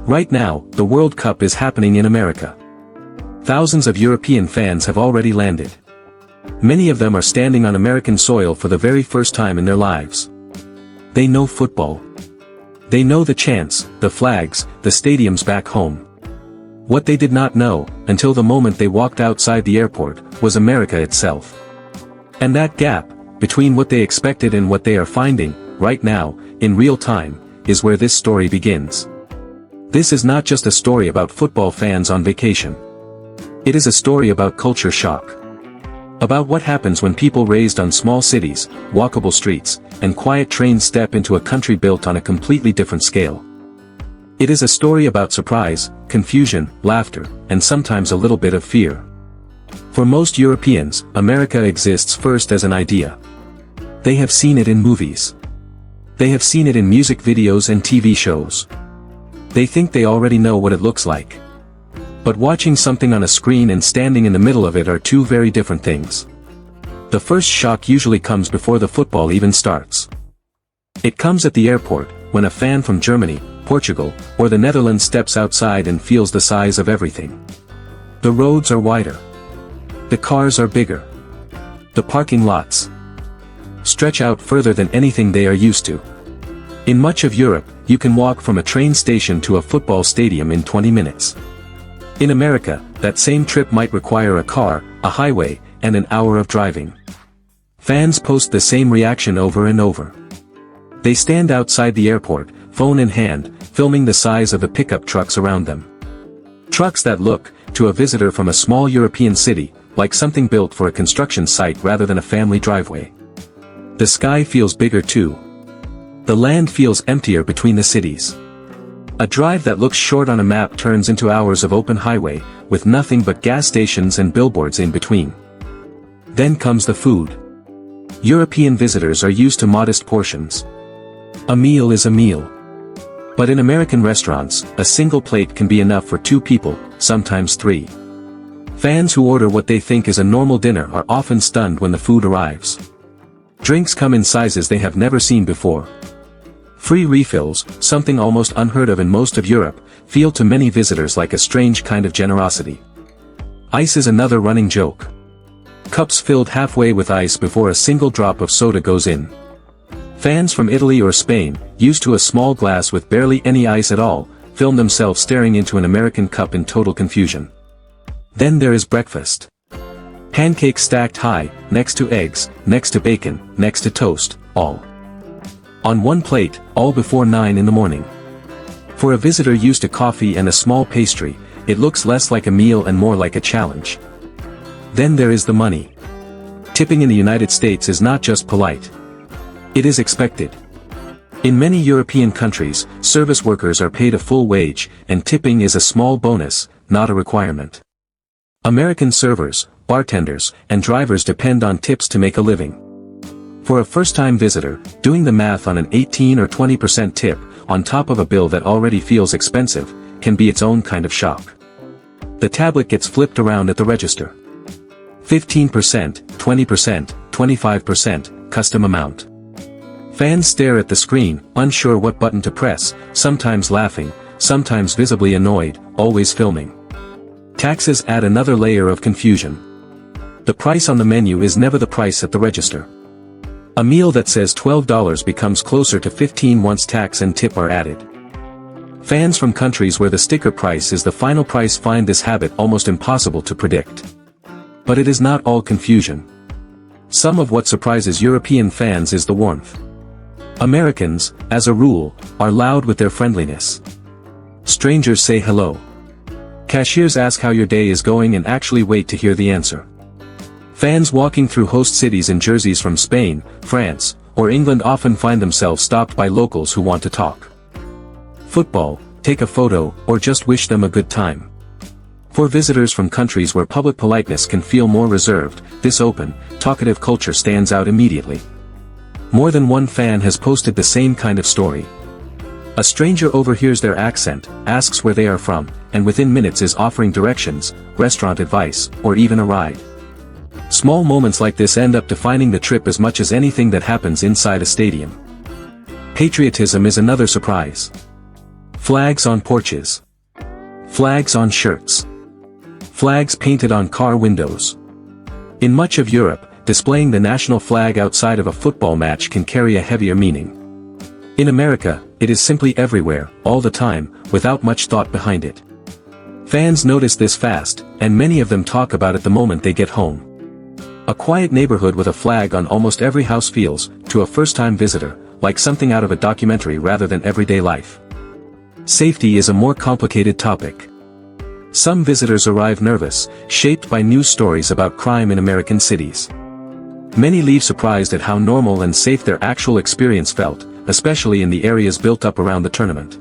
Right now, the World Cup is happening in America. Thousands of European fans have already landed. Many of them are standing on American soil for the very first time in their lives. They know football. They know the chants, the flags, the stadiums back home. What they did not know, until the moment they walked outside the airport, was America itself. And that gap, between what they expected and what they are finding, right now, in real time, is where this story begins. This is not just a story about football fans on vacation. It is a story about culture shock. About what happens when people raised on small cities, walkable streets, and quiet trains step into a country built on a completely different scale. It is a story about surprise, confusion, laughter, and sometimes a little bit of fear. For most Europeans, America exists first as an idea. They have seen it in movies. They have seen it in music videos and TV shows. They think they already know what it looks like. But watching something on a screen and standing in the middle of it are two very different things. The first shock usually comes before the football even starts. It comes at the airport, when a fan from Germany, Portugal, or the Netherlands steps outside and feels the size of everything. The roads are wider. The cars are bigger. The parking lots stretch out further than anything they are used to. In much of Europe, you can walk from a train station to a football stadium in 20 minutes. In America, that same trip might require a car, a highway, and an hour of driving. Fans post the same reaction over and over. They stand outside the airport, phone in hand, filming the size of the pickup trucks around them. Trucks that look, to a visitor from a small European city, like something built for a construction site rather than a family driveway. The sky feels bigger too. The land feels emptier between the cities. A drive that looks short on a map turns into hours of open highway, with nothing but gas stations and billboards in between. Then comes the food. European visitors are used to modest portions. A meal is a meal. But in American restaurants, a single plate can be enough for 2 people, sometimes 3. Fans who order what they think is a normal dinner are often stunned when the food arrives. Drinks come in sizes they have never seen before. Free refills, something almost unheard of in most of Europe, feel to many visitors like a strange kind of generosity. Ice is another running joke. Cups filled halfway with ice before a single drop of soda goes in. Fans from Italy or Spain, used to a small glass with barely any ice at all, film themselves staring into an American cup in total confusion. Then there is breakfast. Pancakes stacked high, next to eggs, next to bacon, next to toast, all on one plate, all before 9 in the morning. For a visitor used to coffee and a small pastry, it looks less like a meal and more like a challenge. Then there is the money. Tipping in the United States is not just polite. It is expected. In many European countries, service workers are paid a full wage, and tipping is a small bonus, not a requirement. American servers, bartenders, and drivers depend on tips to make a living. For a first-time visitor, doing the math on an 18 or 20% tip, on top of a bill that already feels expensive, can be its own kind of shock. The tablet gets flipped around at the register. 15%, 20%, 25%, custom amount. Fans stare at the screen, unsure what button to press, sometimes laughing, sometimes visibly annoyed, always filming. Taxes add another layer of confusion. The price on the menu is never the price at the register. A meal that says $12 becomes closer to $15 once tax and tip are added. Fans from countries where the sticker price is the final price find this habit almost impossible to predict. But it is not all confusion. Some of what surprises European fans is the warmth. Americans, as a rule, are loud with their friendliness. Strangers say hello. Cashiers ask how your day is going and actually wait to hear the answer. Fans walking through host cities in jerseys from Spain, France, or England often find themselves stopped by locals who want to talk football, take a photo, or just wish them a good time. For visitors from countries where public politeness can feel more reserved, this open, talkative culture stands out immediately. More than one fan has posted the same kind of story. A stranger overhears their accent, asks where they are from, and within minutes is offering directions, restaurant advice, or even a ride. Small moments like this end up defining the trip as much as anything that happens inside a stadium. Patriotism is another surprise. Flags on porches. Flags on shirts. Flags painted on car windows. In much of Europe, displaying the national flag outside of a football match can carry a heavier meaning. In America, it is simply everywhere, all the time, without much thought behind it. Fans notice this fast, and many of them talk about it the moment they get home. A quiet neighborhood with a flag on almost every house feels, to a first-time visitor, like something out of a documentary rather than everyday life. Safety is a more complicated topic. Some visitors arrive nervous, shaped by news stories about crime in American cities. Many leave surprised at how normal and safe their actual experience felt, especially in the areas built up around the tournament.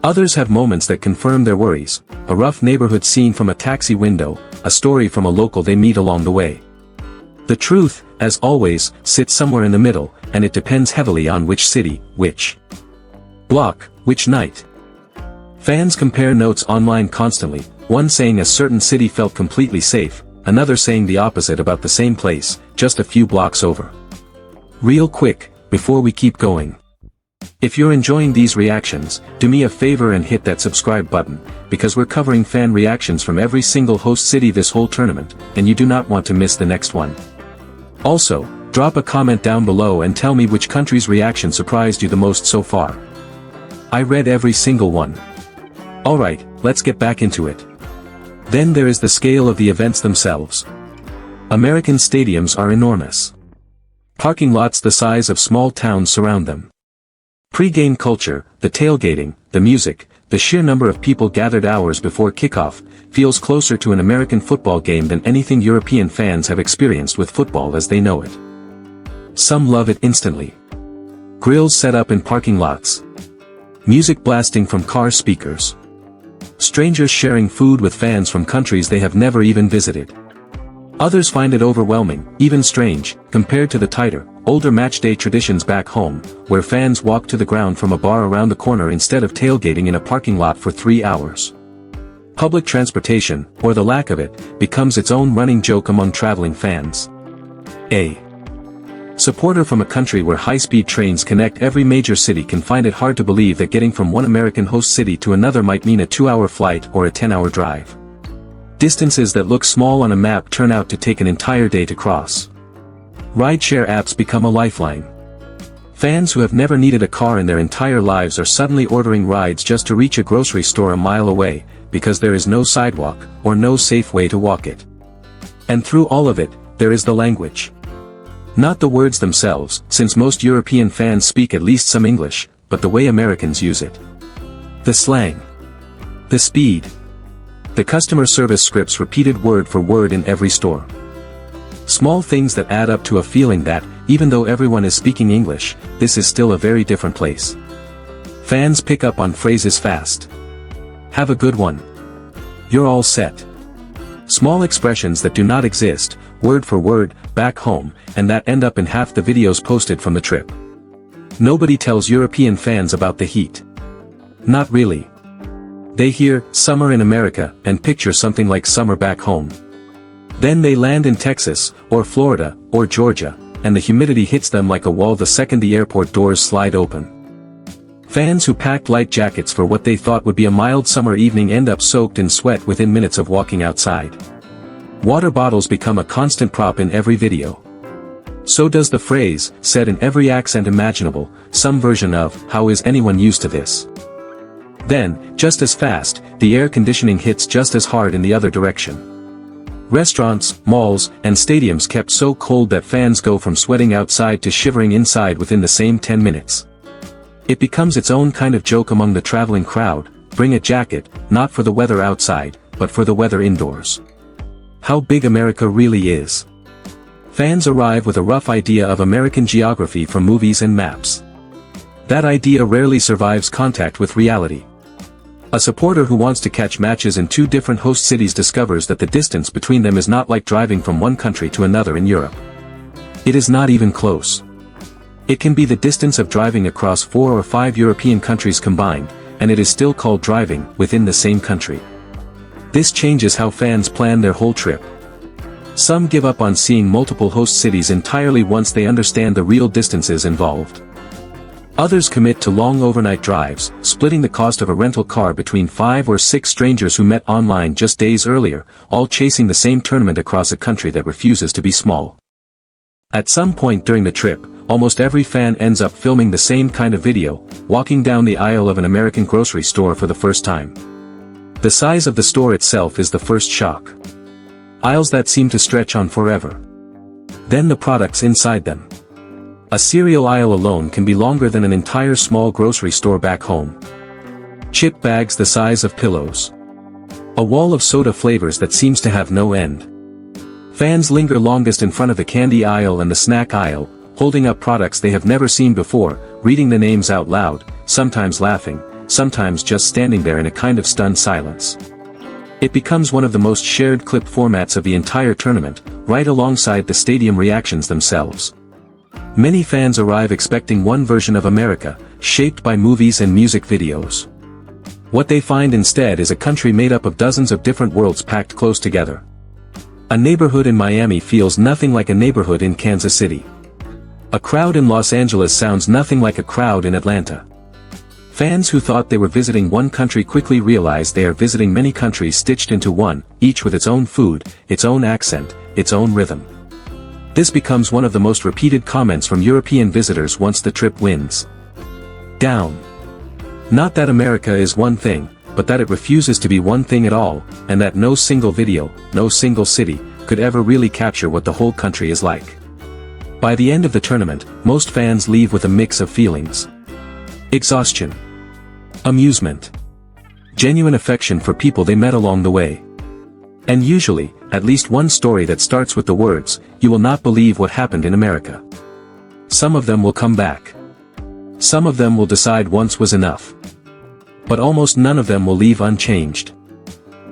Others have moments that confirm their worries, a rough neighborhood scene from a taxi window, a story from a local they meet along the way. The truth, as always, sits somewhere in the middle, and it depends heavily on which city, which block, which night. Fans compare notes online constantly, one saying a certain city felt completely safe, another saying the opposite about the same place, just a few blocks over. Real quick, before we keep going. If you're enjoying these reactions, do me a favor and hit that subscribe button, because we're covering fan reactions from every single host city this whole tournament, and you do not want to miss the next one. Also, drop a comment down below and tell me which country's reaction surprised you the most so far. I read every single one. Alright, let's get back into it. Then there is the scale of the events themselves. American stadiums are enormous. Parking lots the size of small towns surround them. Pre-game culture, the tailgating, the music, the sheer number of people gathered hours before kickoff, feels closer to an American football game than anything European fans have experienced with football as they know it. Some love it instantly. Grills set up in parking lots. Music blasting from car speakers. Strangers sharing food with fans from countries they have never even visited. Others find it overwhelming, even strange, compared to the tighter, older matchday traditions back home, where fans walk to the ground from a bar around the corner instead of tailgating in a parking lot for 3 hours. Public transportation, or the lack of it, becomes its own running joke among traveling fans. A supporter from a country where high-speed trains connect every major city can find it hard to believe that getting from one American host city to another might mean a 2-hour flight or a 10-hour drive. Distances that look small on a map turn out to take an entire day to cross. Rideshare apps become a lifeline. Fans who have never needed a car in their entire lives are suddenly ordering rides just to reach a grocery store a mile away, because there is no sidewalk, or no safe way to walk it. And through all of it, there is the language. Not the words themselves, since most European fans speak at least some English, but the way Americans use it. The slang. The speed. The customer service scripts repeated word for word in every store. Small things that add up to a feeling that, even though everyone is speaking English, this is still a very different place. Fans pick up on phrases fast. Have a good one. You're all set. Small expressions that do not exist, word for word, back home, and that end up in half the videos posted from the trip. Nobody tells European fans about the heat. Not really. They hear, summer in America, and picture something like summer back home. Then they land in Texas, or Florida, or Georgia, and the humidity hits them like a wall the second the airport doors slide open. Fans who packed light jackets for what they thought would be a mild summer evening end up soaked in sweat within minutes of walking outside. Water bottles become a constant prop in every video. So does the phrase, said in every accent imaginable, some version of, how is anyone used to this? Then, just as fast, the air conditioning hits just as hard in the other direction. Restaurants, malls, and stadiums kept so cold that fans go from sweating outside to shivering inside within the same 10 minutes. It becomes its own kind of joke among the traveling crowd, bring a jacket, not for the weather outside, but for the weather indoors. How big America really is. Fans arrive with a rough idea of American geography from movies and maps. That idea rarely survives contact with reality. A supporter who wants to catch matches in 2 different host cities discovers that the distance between them is not like driving from one country to another in Europe. It is not even close. It can be the distance of driving across 4 or 5 European countries combined, and it is still called driving within the same country. This changes how fans plan their whole trip. Some give up on seeing multiple host cities entirely once they understand the real distances involved. Others commit to long overnight drives, splitting the cost of a rental car between 5 or 6 strangers who met online just days earlier, all chasing the same tournament across a country that refuses to be small. At some point during the trip, almost every fan ends up filming the same kind of video, walking down the aisle of an American grocery store for the first time. The size of the store itself is the first shock. Aisles that seem to stretch on forever. Then the products inside them. A cereal aisle alone can be longer than an entire small grocery store back home. Chip bags the size of pillows. A wall of soda flavors that seems to have no end. Fans linger longest in front of the candy aisle and the snack aisle, holding up products they have never seen before, reading the names out loud, sometimes laughing, sometimes just standing there in a kind of stunned silence. It becomes one of the most shared clip formats of the entire tournament, right alongside the stadium reactions themselves. Many fans arrive expecting one version of America, shaped by movies and music videos. What they find instead is a country made up of dozens of different worlds packed close together. A neighborhood in Miami feels nothing like a neighborhood in Kansas City. A crowd in Los Angeles sounds nothing like a crowd in Atlanta. Fans who thought they were visiting one country quickly realize they are visiting many countries stitched into one, each with its own food, its own accent, its own rhythm. This becomes one of the most repeated comments from European visitors once the trip winds down. Not that America is one thing, but that it refuses to be one thing at all, and that no single video, no single city, could ever really capture what the whole country is like. By the end of the tournament, most fans leave with a mix of feelings. Exhaustion. Amusement. Genuine affection for people they met along the way. And usually, at least one story that starts with the words, "You will not believe what happened in America." Some of them will come back. Some of them will decide once was enough. But almost none of them will leave unchanged.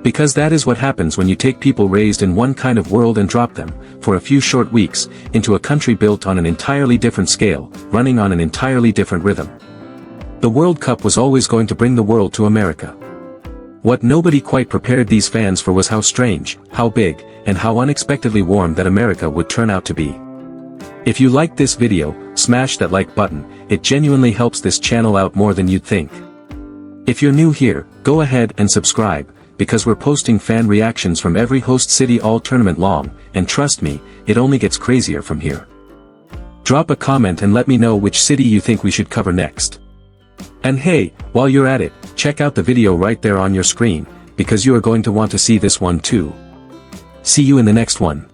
Because that is what happens when you take people raised in one kind of world and drop them, for a few short weeks, into a country built on an entirely different scale, running on an entirely different rhythm. The World Cup was always going to bring the world to America. What nobody quite prepared these fans for was how strange, how big, and how unexpectedly warm that America would turn out to be. If you liked this video, smash that like button, it genuinely helps this channel out more than you'd think. If you're new here, go ahead and subscribe, because we're posting fan reactions from every host city all tournament long, and trust me, it only gets crazier from here. Drop a comment and let me know which city you think we should cover next. And hey, while you're at it, check out the video right there on your screen, because you are going to want to see this one too. See you in the next one.